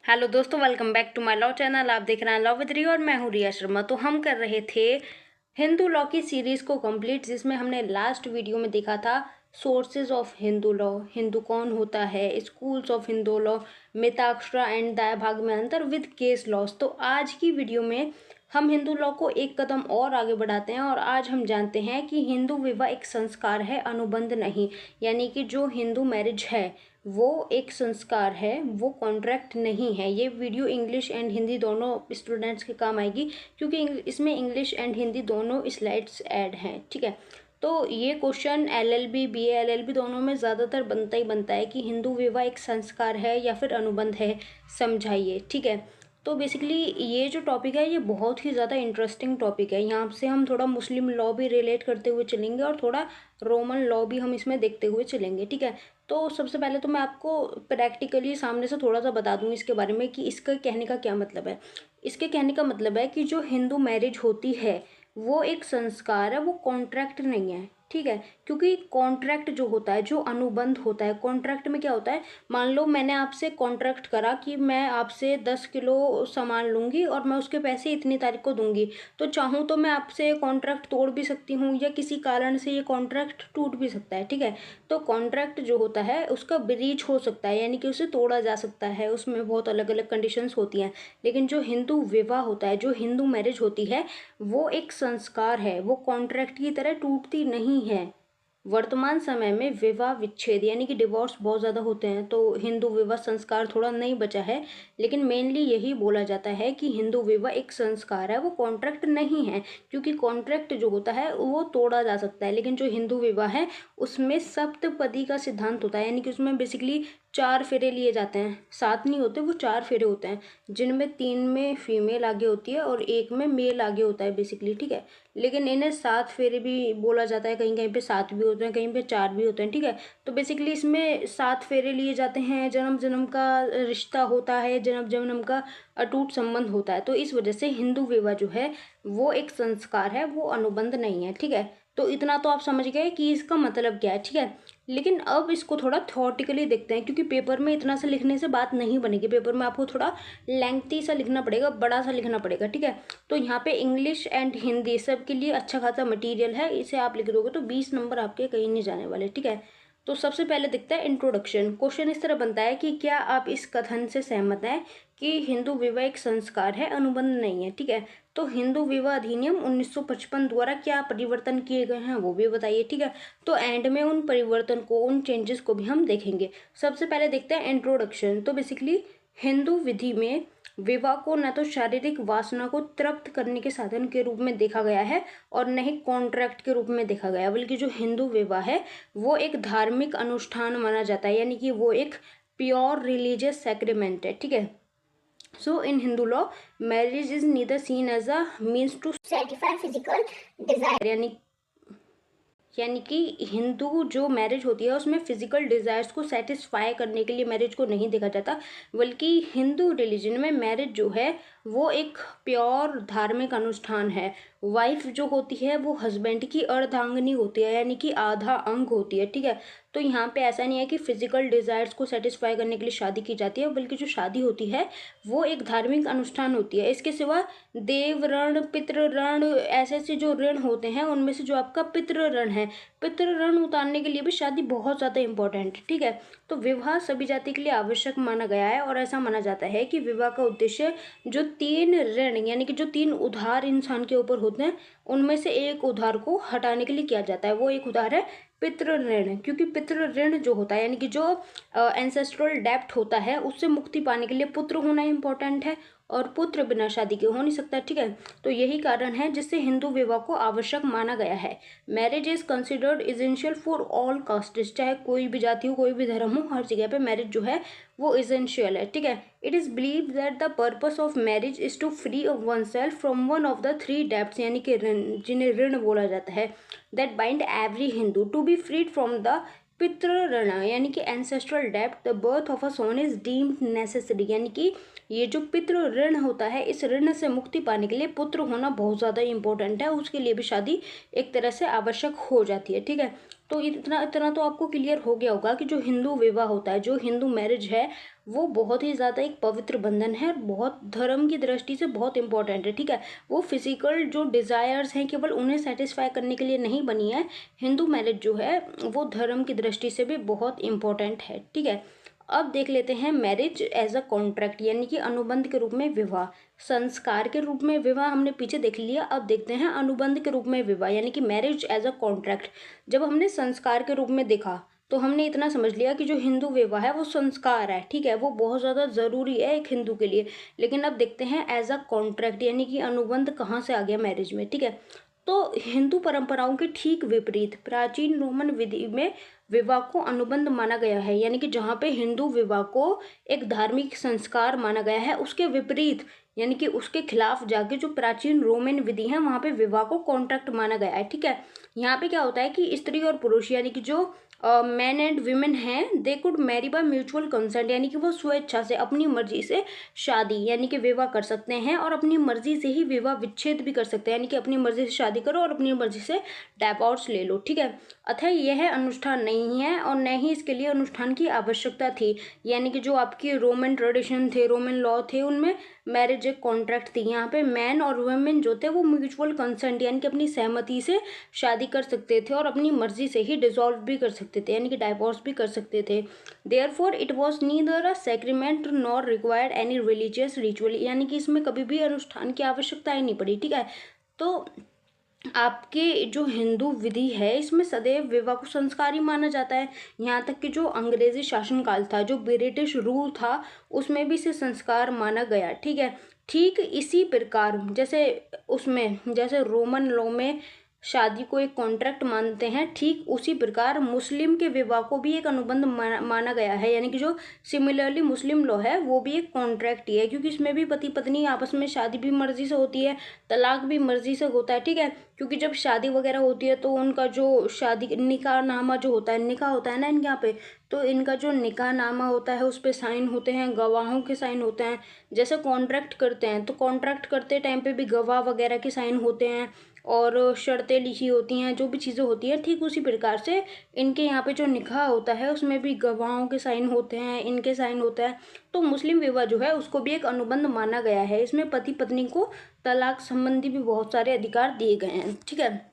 Hello दोस्तों, welcome back to my law channel. आप देख रहे हैं लॉ विद रिया और मैं हूँ रिया शर्मा। तो हम कर रहे थे हिंदू लॉ की सीरीज को कंप्लीट, जिसमें हमने लास्ट वीडियो में देखा था sources of Hindu law, Hindu कौन होता है, schools of Hindu law, Mitakshara and दाया भाग में अंतर विद केस लॉस। तो आज की वीडियो में हम हिंदू लॉ को एक कदम और आगे बढ़ाते हैं और आज हम जानते हैं कि हिंदू विवाह एक संस्कार है, अनुबंध नहीं। यानी कि जो हिंदू मैरिज है वो एक संस्कार है, वो कॉन्ट्रैक्ट नहीं है। ये वीडियो इंग्लिश एंड हिंदी दोनों स्टूडेंट्स के काम आएगी, क्योंकि इसमें इंग्लिश एंड हिंदी दोनों स्लाइड्स ऐड हैं। ठीक है, तो ये क्वेश्चन LLB BA LLB दोनों में ज़्यादातर बनता ही बनता है कि हिंदू विवाह एक संस्कार है या फिर अनुबंध है, समझाइए। ठीक है, तो बेसिकली ये जो टॉपिक है ये बहुत ही ज़्यादा इंटरेस्टिंग टॉपिक है। यहाँ से हम थोड़ा मुस्लिम लॉ भी रिलेट करते हुए चलेंगे और थोड़ा रोमन लॉ भी हम इसमें देखते हुए चलेंगे। ठीक है, तो सबसे पहले तो मैं आपको प्रैक्टिकली सामने से थोड़ा सा बता दूँ इसके बारे में कि इसका कहने का क्या मतलब है। इसके कहने का मतलब है कि जो हिंदू मैरिज होती है वो एक संस्कार है, वो कॉन्ट्रैक्ट नहीं है। ठीक है, क्योंकि कॉन्ट्रैक्ट जो होता है, जो अनुबंध होता है, कॉन्ट्रैक्ट में क्या होता है, मान लो मैंने आपसे कॉन्ट्रैक्ट करा कि मैं आपसे 10 किलो सामान लूँगी और मैं उसके पैसे इतनी तारीख को दूंगी, तो चाहूँ तो मैं आपसे कॉन्ट्रैक्ट तोड़ भी सकती हूँ या किसी कारण से ये कॉन्ट्रैक्ट टूट भी सकता है। ठीक है, तो कॉन्ट्रैक्ट जो होता है उसका ब्रीच हो सकता है, यानी कि उसे तोड़ा जा सकता है, उसमें बहुत अलग अलग कंडीशंस होती हैं। लेकिन जो हिंदू विवाह होता है, जो हिंदू मैरिज होती है, वो एक संस्कार है, वो कॉन्ट्रैक्ट की तरह टूटती नहीं है। वर्तमान समय में विवाह विच्छेद यानी कि डिवोर्स बहुत ज़्यादा होते हैं, तो हिंदू विवाह संस्कार थोड़ा नहीं बचा है। लेकिन मेनली यही बोला जाता है कि हिंदू विवाह एक संस्कार है, वो कॉन्ट्रैक्ट नहीं है। क्योंकि कॉन्ट्रैक्ट जो होता है वो तोड़ा जा सकता है, लेकिन जो हिंदू विवाह है उसमें सप्तपदी का सिद्धांत होता है, यानी कि उसमें बेसिकली 4 फेरे लिए जाते हैं। 7 नहीं होते, वो 4 फेरे होते हैं, जिनमें 3 में फीमेल आगे होती है और 1 में मेल आगे होता है बेसिकली। ठीक है, लेकिन इन्हें 7 फेरे भी बोला जाता है, कहीं कहीं पे 7 भी होते हैं, कहीं पे 4 भी होते हैं। ठीक है, तो बेसिकली इसमें 7 फेरे लिए जाते हैं, जन्म जन्म का रिश्ता होता है, जन्म जन्म का अटूट संबंध होता है। तो इस वजह से हिंदू विवाह जो है वो एक संस्कार है, वो अनुबंध नहीं है। ठीक है, तो इतना तो आप समझ गए कि इसका मतलब क्या है। ठीक है, लेकिन अब इसको थोड़ा थॉटिकली देखते हैं, क्योंकि पेपर में इतना सा लिखने से बात नहीं बनेगी। पेपर में आपको थोड़ा लेंथी सा लिखना पड़ेगा, बड़ा सा लिखना पड़ेगा। ठीक है, तो यहाँ पे इंग्लिश एंड हिंदी सब के लिए अच्छा खासा मटेरियल है, इसे आप लिख दोगे तो 20 नंबर आपके कहीं नहीं जाने वाले। ठीक है, तो सबसे पहले दिखता है इंट्रोडक्शन। क्वेश्चन इस तरह बनता है कि क्या आप इस कथन से सहमत हैं कि हिंदू विवाह एक संस्कार है, अनुबंध नहीं है। ठीक है, तो हिंदू विवाह अधिनियम 1955 द्वारा क्या परिवर्तन किए गए हैं वो भी बताइए। ठीक है, तो एंड में उन परिवर्तन को, उन चेंजेस को भी हम देखेंगे। सबसे पहले देखते हैं इंट्रोडक्शन। तो बेसिकली हिंदू विधि में विवाह को न तो शारीरिक वासना को तृप्त करने के साधन के रूप में देखा गया है और न ही कॉन्ट्रैक्ट के रूप में देखा गया, बल्कि जो हिंदू विवाह है वो एक धार्मिक अनुष्ठान माना जाता है, यानी कि वो एक प्योर रिलीजियस सैक्रिमेंट है। ठीक है, so in Hindu law marriage is neither seen as a means to satisfy physical desire, यानी कि हिंदू जो मैरिज होती है उसमें फिजिकल डिज़ायर्स को सेटिस्फाई करने के लिए मैरिज को नहीं देखा जाता, बल्कि हिंदू रिलीजन में मैरिज जो है वो एक प्योर धार्मिक अनुष्ठान है। वाइफ जो होती है वो हस्बैंड की अर्धांगिनी होती है, यानी कि आधा अंग होती है। ठीक है, तो यहाँ पे ऐसा नहीं है कि फिजिकल डिज़ायर्स को सेटिस्फाई करने के लिए शादी की जाती है, बल्कि जो शादी होती है वो एक धार्मिक अनुष्ठान होती है। इसके सिवा देव ऋण, पितृ ऋण, ऐसे ऐसे जो ऋण होते हैं उनमें से जो आपका पितृ ऋण है, पितृ ऋण उतारने के लिए भी शादी बहुत ज़्यादा इंपॉर्टेंट है। ठीक है, तो विवाह सभी जाति के लिए आवश्यक माना गया है और ऐसा माना जाता है कि विवाह का उद्देश्य जो 3 ऋण यानी कि जो 3 उधार इंसान के ऊपर होते हैं उनमें से एक उधार को हटाने के लिए किया जाता है। वो एक उधार है पितृ ऋण, क्योंकि पितृ ऋण जो होता है यानी कि जो एंसेस्ट्रल डेप्ट होता है उससे मुक्ति पाने के लिए पुत्र होना इंपॉर्टेंट है और पुत्र बिना शादी के हो नहीं सकता। ठीक है, तो यही कारण है जिससे हिंदू विवाह को आवश्यक माना गया है। Marriage is considered essential for all castes, चाहे कोई भी जाति हो, कोई भी धर्म हो, हर जगह पे मैरिज जो है वो इसेंशियल है। ठीक है, it is believe that the purpose of marriage is to free of oneself from one of the 3 debts, यानी कि ऋण, जिन्हें ऋण बोला जाता है, that bind every Hindu to be freed from the pitru rin, यानी कि एंसेस्ट्रल डेप्ट। The birth of a son is deemed necessary, यानी कि ये जो पितृ ऋण होता है इस ऋण से मुक्ति पाने के लिए पुत्र होना बहुत ज़्यादा इंपॉर्टेंट है, उसके लिए भी शादी एक तरह से आवश्यक हो जाती है। ठीक है, तो इतना इतना तो आपको क्लियर हो गया होगा कि जो हिंदू विवाह होता है, जो हिंदू मैरिज है, वो बहुत ही ज़्यादा एक पवित्र बंधन है, बहुत धर्म की दृष्टि से बहुत इंपॉर्टेंट है, ठीक है। वो फिजिकल जो डिज़ायर्स हैं केवल उन्हें सेटिस्फाई करने के लिए नहीं बनी है। हिंदू मैरिज जो है वो धर्म की दृष्टि से भी बहुत इंपॉर्टेंट है, ठीक है। अब देख लेते हैं मैरिज एज अ कॉन्ट्रैक्ट, यानी कि अनुबंध के रूप में विवाह। संस्कार के रूप में विवाह हमने पीछे देख लिया, अब देखते हैं अनुबंध के रूप में विवाह, यानी कि मैरिज एज अ कॉन्ट्रैक्ट। जब हमने संस्कार के रूप में देखा तो हमने इतना समझ लिया कि जो हिंदू विवाह है वो संस्कार है, ठीक है, वो बहुत ज़्यादा ज़रूरी है एक हिंदू के लिए। लेकिन अब देखते हैं एज अ कॉन्ट्रैक्ट, यानी कि अनुबंध कहाँ से आ गया मैरिज में, ठीक है। तो हिंदू परंपराओं के ठीक विपरीत प्राचीन रोमन विधि में विवाह को अनुबंध माना गया है, यानी कि जहाँ पे हिंदू विवाह को एक धार्मिक संस्कार माना गया है, उसके विपरीत यानी कि उसके खिलाफ जाके जो प्राचीन रोमन विधि है वहाँ पे विवाह को कॉन्ट्रैक्ट माना गया है, ठीक है। यहाँ पे क्या होता है कि स्त्री और पुरुष यानी कि जो मैन एंड वीमेन हैं they could Mary by mutual consent, यानी कि वो स्वेच्छा से अपनी मर्जी से शादी यानी कि विवाह कर सकते हैं और अपनी मर्जी से ही विवाह विच्छेद भी कर सकते हैं, यानी कि अपनी मर्जी से शादी करो और अपनी मर्जी से डाइवोर्स ले लो, ठीक है। अतः यह अनुष्ठान नहीं है और न ही इसके लिए अनुष्ठान की आवश्यकता थी, यानी कि जो आपकी रोमन ट्रेडिशन थे, रोमन लॉ थे, उनमें मैरिज एक कॉन्ट्रैक्ट थी। यहाँ पे मैन और वुमेन जो थे वो म्यूचुअल कंसेंट यानी कि अपनी सहमति से शादी कर सकते थे और अपनी मर्जी से ही डिसॉल्व भी कर सकते थे, यानी कि डाइवोर्स भी कर सकते थे। Therefore it was neither a sacrament nor required any religious ritual, यानी कि इसमें कभी भी अनुष्ठान की आवश्यकता ही नहीं पड़ी, ठीक है। तो आपके जो हिंदू विधि है इसमें सदैव विवाह को संस्कारी माना जाता है। यहाँ तक कि जो अंग्रेजी शासनकाल था, जो ब्रिटिश रूल था, उसमें भी इसे संस्कार माना गया, ठीक है। ठीक इसी प्रकार जैसे रोमन लॉ में शादी को एक कॉन्ट्रैक्ट मानते हैं, ठीक उसी प्रकार मुस्लिम के विवाह को भी एक अनुबंध माना गया है, यानी कि जो सिमिलरली मुस्लिम लॉ है वो भी एक कॉन्ट्रैक्ट ही है, क्योंकि इसमें भी पति पत्नी आपस में शादी भी मर्जी से होती है, तलाक भी मर्जी से होता है, ठीक है। क्योंकि जब शादी वगैरह होती है तो उनका जो शादी निकाहनामा जो होता है, निकाह होता है ना इनके यहाँ पे, तो इनका जो निकाहनामा होता है उस पर साइन होते हैं, गवाहों के साइन होते हैं। जैसे कॉन्ट्रैक्ट करते हैं तो कॉन्ट्रैक्ट करते टाइम पे भी गवाह वगैरह के साइन होते हैं और शर्तें लिखी होती हैं, जो भी चीज़ें होती हैं, ठीक उसी प्रकार से इनके यहाँ पे जो निकाह होता है उसमें भी गवाहों के साइन होते हैं, इनके साइन होता है। तो मुस्लिम विवाह जो है उसको भी एक अनुबंध माना गया है, इसमें पति पत्नी को तलाक संबंधी भी बहुत सारे अधिकार दिए गए हैं, ठीक है।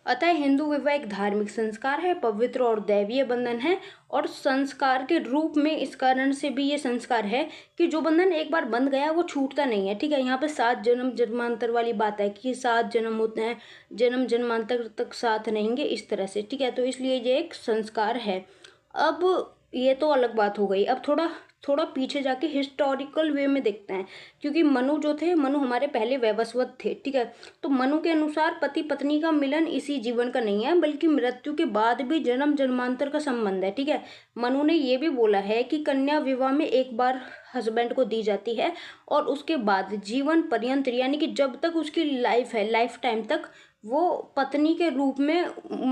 अतः हिंदू विवाह एक धार्मिक संस्कार है, पवित्र और दैवीय बंधन है और संस्कार के रूप में इस कारण से भी ये संस्कार है कि जो बंधन एक बार बंध गया वो छूटता नहीं है, ठीक है। यहाँ पे 7 जन्म जन्मांतर वाली बात है कि 7 जन्म होते हैं, जन्म जन्मांतर तक साथ रहेंगे, इस तरह से, ठीक है। तो इसलिए ये एक संस्कार है। अब ये तो अलग बात हो गई, अब थोड़ा थोड़ा पीछे जाके हिस्टोरिकल वे में देखते हैं, क्योंकि मनु जो थे, मनु हमारे पहले वैवस्वत थे, ठीक है। तो मनु के अनुसार पति पत्नी का मिलन इसी जीवन का नहीं है बल्कि मृत्यु के बाद भी जन्म जन्मांतर का संबंध है, ठीक है। मनु ने ये भी बोला है कि कन्या विवाह में एक बार हस्बैंड को दी जाती है और उसके बाद जीवन पर्यंत यानी कि जब तक उसकी लाइफ है, लाइफ टाइम तक वो पत्नी के रूप में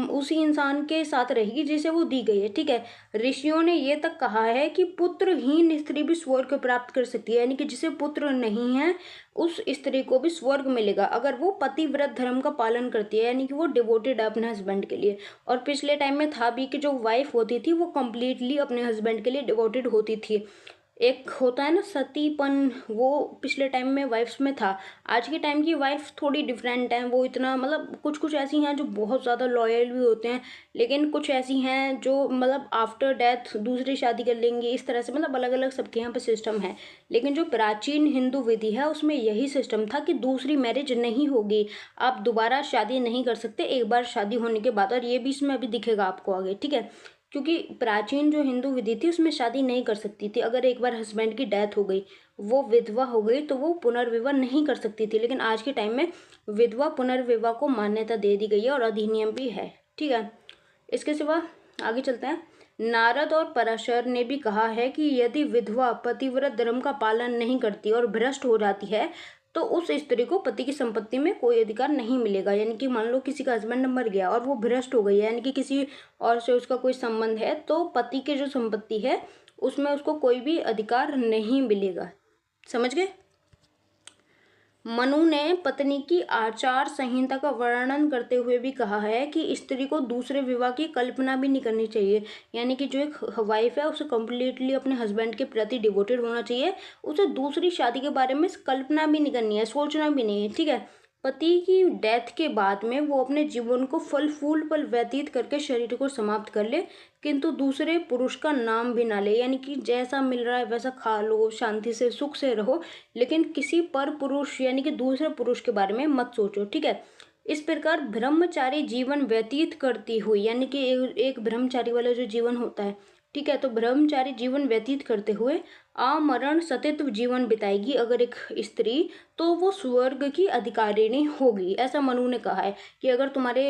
उसी इंसान के साथ रहेगी जिसे वो दी गई है, ठीक है। ऋषियों ने ये तक कहा है कि पुत्रहीन स्त्री भी स्वर्ग प्राप्त कर सकती है, यानी कि जिसे पुत्र नहीं है उस स्त्री को भी स्वर्ग मिलेगा अगर वो पतिव्रत धर्म का पालन करती है, यानी कि वो डिवोटेड है अपने हस्बैंड के लिए। और पिछले टाइम में था भी कि जो वाइफ होती थी वो कंप्लीटली अपने हस्बैंड के लिए डिवोटेड होती थी। एक होता है ना सतीपन, वो पिछले टाइम में वाइफ्स में था। आज के टाइम की वाइफ थोड़ी डिफरेंट हैं, वो इतना मतलब कुछ कुछ ऐसी हैं जो बहुत ज़्यादा लॉयल भी होते हैं, लेकिन कुछ ऐसी हैं जो मतलब आफ्टर डेथ दूसरी शादी कर लेंगी, इस तरह से मतलब अलग अलग सबके यहाँ पे सिस्टम है। लेकिन जो प्राचीन हिंदू विधि है उसमें यही सिस्टम था कि दूसरी मैरिज नहीं होगी, आप दोबारा शादी नहीं कर सकते एक बार शादी होने के बाद, और ये भी इसमें अभी दिखेगा आपको आगे, ठीक है। क्योंकि प्राचीन जो हिंदू विधि थी उसमें शादी नहीं कर सकती थी, अगर एक बार हस्बैंड की डेथ हो गई, वो विधवा हो गई तो वो पुनर्विवाह नहीं कर सकती थी। लेकिन आज के टाइम में विधवा पुनर्विवाह को मान्यता दे दी गई है और अधिनियम भी है, ठीक है। इसके सिवा आगे चलते हैं। नारद और पराशर ने भी कहा है कि यदि विधवा पतिव्रत धर्म का पालन नहीं करती और भ्रष्ट हो जाती है तो उस स्त्री को पति की संपत्ति में कोई अधिकार नहीं मिलेगा। यानी कि मान लो किसी का हस्बैंड मर गया और वो भ्रष्ट हो गई है, यानी कि किसी और से उसका कोई संबंध है, तो पति की जो संपत्ति है उसमें उसको कोई भी अधिकार नहीं मिलेगा। समझ गए? मनु ने पत्नी की आचार संहिता का वर्णन करते हुए भी कहा है कि स्त्री को दूसरे विवाह की कल्पना भी नहीं करनी चाहिए। यानी कि जो एक वाइफ है उसे कम्प्लीटली अपने हस्बैंड के प्रति डिवोटेड होना चाहिए, उसे दूसरी शादी के बारे में कल्पना भी नहीं करनी है, सोचना भी नहीं है। ठीक है, पति की डेथ के बाद में वो अपने जीवन को फल फूल पल व्यतीत करके शरीर को समाप्त कर ले, किंतु दूसरे पुरुष का नाम भी ना ले। यानी कि जैसा मिल रहा है वैसा खा लो, शांति से सुख से रहो, लेकिन किसी पर पुरुष यानी कि दूसरे पुरुष के बारे में मत सोचो। ठीक है, इस प्रकार ब्रह्मचारी जीवन व्यतीत करती हुई, यानी कि एक ब्रह्मचारी वाला जो जीवन होता है, ठीक है, तो ब्रह्मचारी जीवन व्यतीत करते हुए आमरण सतत जीवन बिताएगी अगर एक स्त्री, तो वो स्वर्ग की अधिकारिणी होगी। ऐसा मनु ने कहा है कि अगर तुम्हारे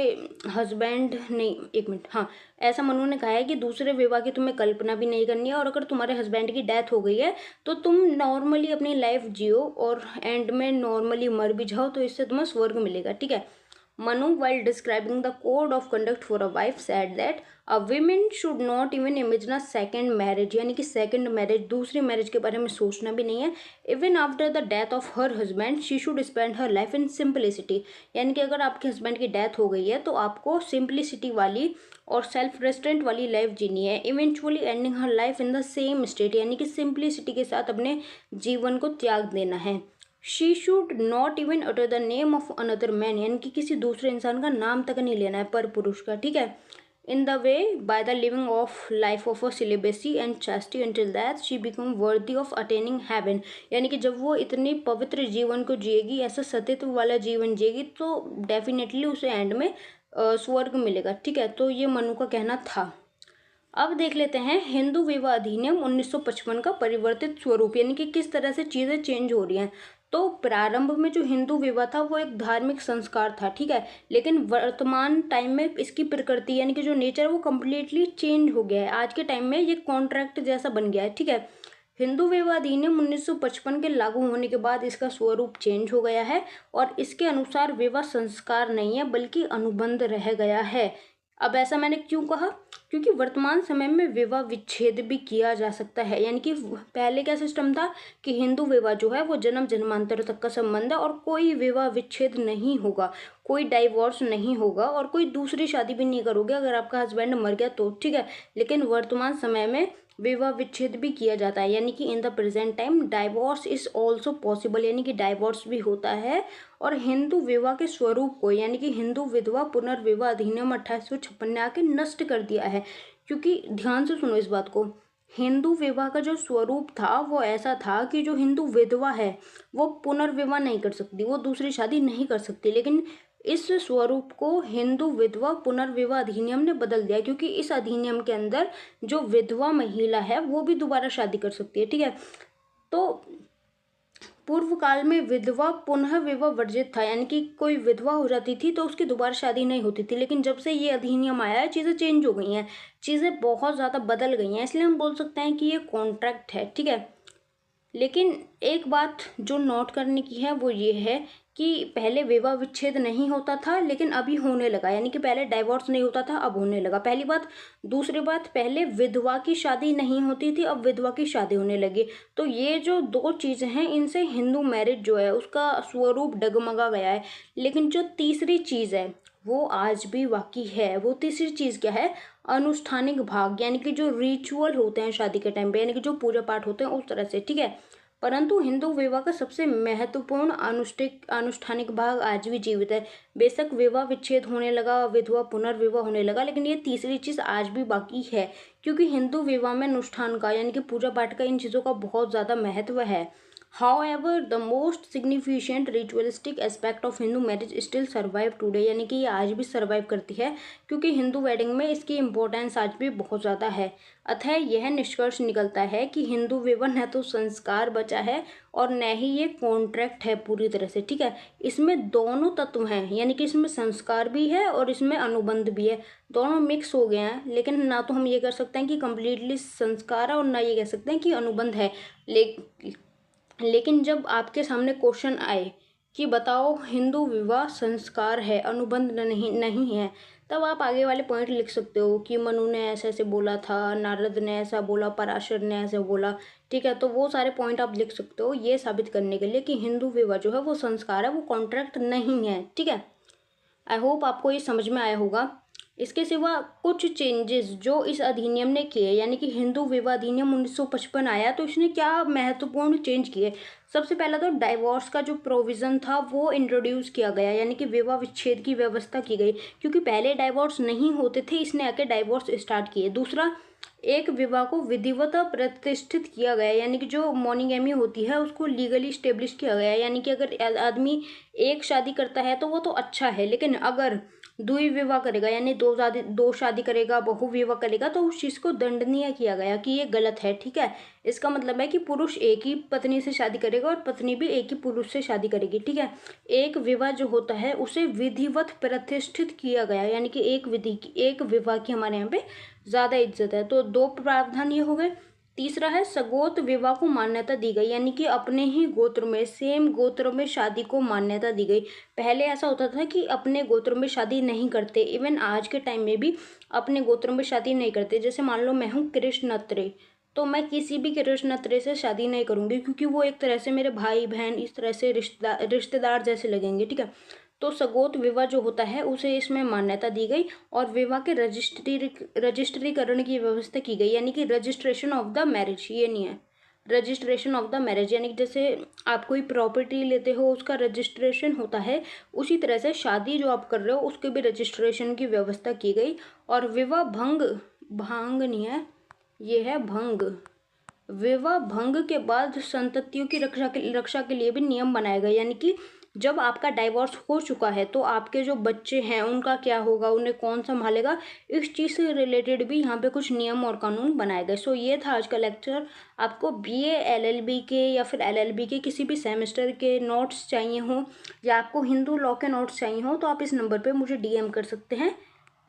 हस्बैंड नहीं, एक मिनट, हाँ, ऐसा मनु ने कहा है कि दूसरे विवाह की तुम्हें कल्पना भी नहीं करनी है, और अगर तुम्हारे हस्बैंड की डेथ हो गई है तो तुम नॉर्मली अपनी लाइफ जियो और एंड में नॉर्मली मर भी जाओ, तो इससे तुम्हें स्वर्ग मिलेगा। ठीक है, Manu, while describing the code of conduct for a wife, said that a woman should not even imagine a second marriage, यानी कि सेकंड मैरिज, दूसरी मैरिज के बारे में सोचना भी नहीं है। Even after the death of her husband, she should spend her life in simplicity, यानी कि अगर आपके हस्बैंड की डेथ हो गई है तो आपको सिंप्लिसिटी वाली और सेल्फ रेस्ट्रेंट वाली लाइफ जीनी है। Eventually ending her life in the same state, यानी कि सिंप्लिसिटी के साथ अपने जीवन को त्याग देना है। She should not even utter the name of another man, यानी कि किसी दूसरे इंसान का नाम तक नहीं लेना है पर पुरुष का। ठीक है, in the way by the living of life of a celibacy and chastity until that she become worthy of attaining heaven, यानी कि जब वो इतनी पवित्र जीवन को जिएगी, ऐसा सतीत्व वाला जीवन जिएगी, तो डेफिनेटली उसे एंड में स्वर्ग मिलेगा। ठीक है, तो ये मनु का कहना था। अब देख लेते हैं हिंदू विवाह अधिनियम 1955 का परिवर्तित स्वरूप, यानी कि किस तरह से चीज़ें चेंज हो रही हैं। तो प्रारंभ में जो हिंदू विवाह था वो एक धार्मिक संस्कार था, ठीक है, लेकिन वर्तमान टाइम में इसकी प्रकृति यानी कि जो नेचर है वो कम्प्लीटली चेंज हो गया है। आज के टाइम में ये कॉन्ट्रैक्ट जैसा बन गया है। ठीक है, हिंदू विवाह अधिनियम 1955 के लागू होने के बाद इसका स्वरूप चेंज हो गया है और इसके अनुसार विवाह संस्कार नहीं है बल्कि अनुबंध रह गया है। अब ऐसा मैंने क्यों कहा, क्योंकि वर्तमान समय में विवाह विच्छेद भी किया जा सकता है। यानी कि पहले क्या सिस्टम था कि हिंदू विवाह जो है वो जन्म जन्मांतर तक का संबंध है और कोई विवाह विच्छेद नहीं होगा, कोई डाइवोर्स नहीं होगा और कोई दूसरी शादी भी नहीं करोगे अगर आपका हस्बैंड मर गया तो। ठीक है, लेकिन वर्तमान समय में विवाह विच्छेद भी किया जाता है, यानी कि in the present time divorce is also possible, यानी कि डाइवोर्स भी होता है। और हिंदू विवाह के स्वरूप को यानी कि हिंदू विधवा पुनर्विवाह अधिनियम 1856 ने आके नष्ट कर दिया है। क्योंकि ध्यान से सुनो इस बात को, हिंदू विवाह का जो स्वरूप था वो ऐसा था कि जो हिंदू विधवा है वो पुनर्विवाह नहीं कर सकती, वो दूसरी शादी नहीं कर सकती, लेकिन इस स्वरूप को हिंदू विधवा पुनर्विवाह अधिनियम ने बदल दिया, क्योंकि इस अधिनियम के अंदर जो विधवा महिला है वो भी दोबारा शादी कर सकती है। ठीक है, तो पूर्व काल में विधवा पुनः विवाह वर्जित था, यानी कि कोई विधवा हो जाती थी तो उसकी दोबारा शादी नहीं होती थी, लेकिन जब से ये अधिनियम आया है चीज़ें चेंज हो गई हैं, चीज़ें बहुत ज़्यादा बदल गई हैं, इसलिए हम बोल सकते हैं कि ये कॉन्ट्रैक्ट है। ठीक है, लेकिन एक बात जो नोट करने की है वो ये है कि पहले विवाह विच्छेद नहीं होता था लेकिन अभी होने लगा, यानी कि पहले डाइवोर्स नहीं होता था अब होने लगा, पहली बात। दूसरी बात, पहले विधवा की शादी नहीं होती थी अब विधवा की शादी होने लगी। तो ये जो दो चीज़ें हैं इनसे हिंदू मैरिज जो है उसका स्वरूप डगमगा गया है। लेकिन जो तीसरी चीज़ है वो आज भी बाकी है। वो तीसरी चीज़ क्या है, अनुष्ठानिक भाग, यानी कि जो रिचुअल होते हैं शादी के टाइम पे, यानी कि जो पूजा पाठ होते हैं उस तरह से। ठीक है, परंतु हिंदू विवाह का सबसे महत्वपूर्ण अनुष्ठानिक भाग आज भी जीवित है। बेशक विवाह विच्छेद होने लगा, विधवा पुनर्विवाह होने लगा, लेकिन ये तीसरी चीज़ आज भी बाकी है, क्योंकि हिंदू विवाह में अनुष्ठान का यानी कि पूजा पाठ का इन चीज़ों का बहुत ज़्यादा महत्व है। However, the most significant ritualistic aspect of Hindu marriage still survive today, यानी कि ये आज भी सर्वाइव करती है, क्योंकि हिंदू वेडिंग में इसकी इम्पोर्टेंस आज भी बहुत ज़्यादा है। अतः यह निष्कर्ष निकलता है कि हिंदू विवाह न तो संस्कार बचा है और न ही ये कॉन्ट्रैक्ट है पूरी तरह से। ठीक है, इसमें दोनों तत्व हैं, यानी कि इसमें संस्कार भी है और इसमें अनुबंध भी है, दोनों मिक्स हो गए हैं। लेकिन ना तो हम ये कर सकते हैं कि कम्प्लीटली संस्कार है और ना ये कह सकते हैं कि अनुबंध है। लेकिन जब आपके सामने क्वेश्चन आए कि बताओ हिंदू विवाह संस्कार है अनुबंध नहीं है, तब आप आगे वाले पॉइंट लिख सकते हो कि मनु ने ऐसे ऐसे बोला था, नारद ने ऐसा बोला, पराशर ने ऐसे बोला, ठीक है। तो वो सारे पॉइंट आप लिख सकते हो ये साबित करने के लिए कि हिंदू विवाह जो है वो संस्कार है, वो कॉन्ट्रैक्ट नहीं है, ठीक है। आई होप आपको ये समझ में आया होगा। इसके सिवा कुछ चेंजेस जो इस अधिनियम ने किए, यानी कि हिंदू विवाह अधिनियम 1955 आया तो इसने क्या महत्वपूर्ण चेंज किए। सबसे पहला तो डाइवोर्स का जो प्रोविज़न था वो इंट्रोड्यूस किया गया, यानी कि विवाह विच्छेद की व्यवस्था की गई, क्योंकि पहले डाइवोर्स नहीं होते थे, इसने आके डाइवोर्स स्टार्ट किए। दूसरा, एक विवाह को विधिवत प्रतिष्ठित किया गया, यानी कि जो मोनोगैमी होती है उसको लीगली स्टेब्लिश किया गया, यानी कि अगर आदमी एक शादी करता है तो वो तो अच्छा है, लेकिन अगर द्विविवाह करेगा यानी दो शादी करेगा, बहुविवाह करेगा, तो उस चीज़ को दंडनीय किया गया कि ये गलत है, ठीक है। इसका मतलब है कि पुरुष एक ही पत्नी से शादी करेगा और पत्नी भी एक ही पुरुष से शादी करेगी, ठीक है। एक विवाह जो होता है उसे विधिवत प्रतिष्ठित किया गया, यानी कि एक विवाह की हमारे यहाँ पे ज़्यादा इज्जत है। तो दो प्रावधान ये हो गए। तीसरा है सगोत विवाह को मान्यता दी गई, यानी कि अपने ही गोत्र में, सेम गोत्र में शादी को मान्यता दी गई। पहले ऐसा होता था कि अपने गोत्र में शादी नहीं करते, इवन आज के टाइम में भी अपने गोत्र में शादी नहीं करते। जैसे मान लो मैं हूँ कृष्ण अत्रे, तो मैं किसी भी कृष्ण अत्रे से शादी नहीं करूँगी, क्योंकि वो एक तरह से मेरे भाई बहन इस तरह से रिश्तेदार जैसे लगेंगे, ठीक है। तो सगोत विवाह जो होता है उसे इसमें मान्यता दी गई और विवाह के रजिस्ट्रीकरण की व्यवस्था की गई, यानी कि रजिस्ट्रेशन ऑफ द मैरिज, ये नहीं है रजिस्ट्रेशन ऑफ द मैरिज, यानी कि जैसे आप कोई प्रॉपर्टी लेते हो उसका रजिस्ट्रेशन होता है, उसी तरह से शादी जो आप कर रहे हो उसके भी रजिस्ट्रेशन की व्यवस्था की गई। और विवाह भांग नहीं है, ये है भंग। विवाह भंग के बाद संततियों की रक्षा के लिए भी नियम बनाए गए, यानी कि जब आपका डाइवोर्स हो चुका है तो आपके जो बच्चे हैं उनका क्या होगा, उन्हें कौन संभालेगा, इस चीज़ से रिलेटेड भी यहाँ पे कुछ नियम और कानून बनाए गए। सो ये था आज का लेक्चर। आपको बीए एलएलबी के या फिर एलएलबी के किसी भी सेमेस्टर के नोट्स चाहिए हो या आपको हिंदू लॉ के नोट्स चाहिए हो तो आप इस नंबर पर मुझे DM कर सकते हैं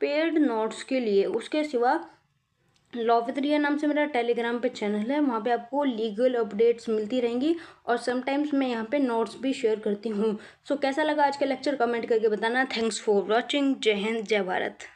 पेड नोट्स के लिए। उसके सिवा लॉ विद रिया नाम से मेरा टेलीग्राम पे चैनल है, वहाँ पे आपको लीगल अपडेट्स मिलती रहेंगी और समटाइम्स मैं यहाँ पे नोट्स भी शेयर करती हूँ। सो कैसा लगा आज का लेक्चर कमेंट करके बताना। Thanks for watching. जय हिंद, जय भारत।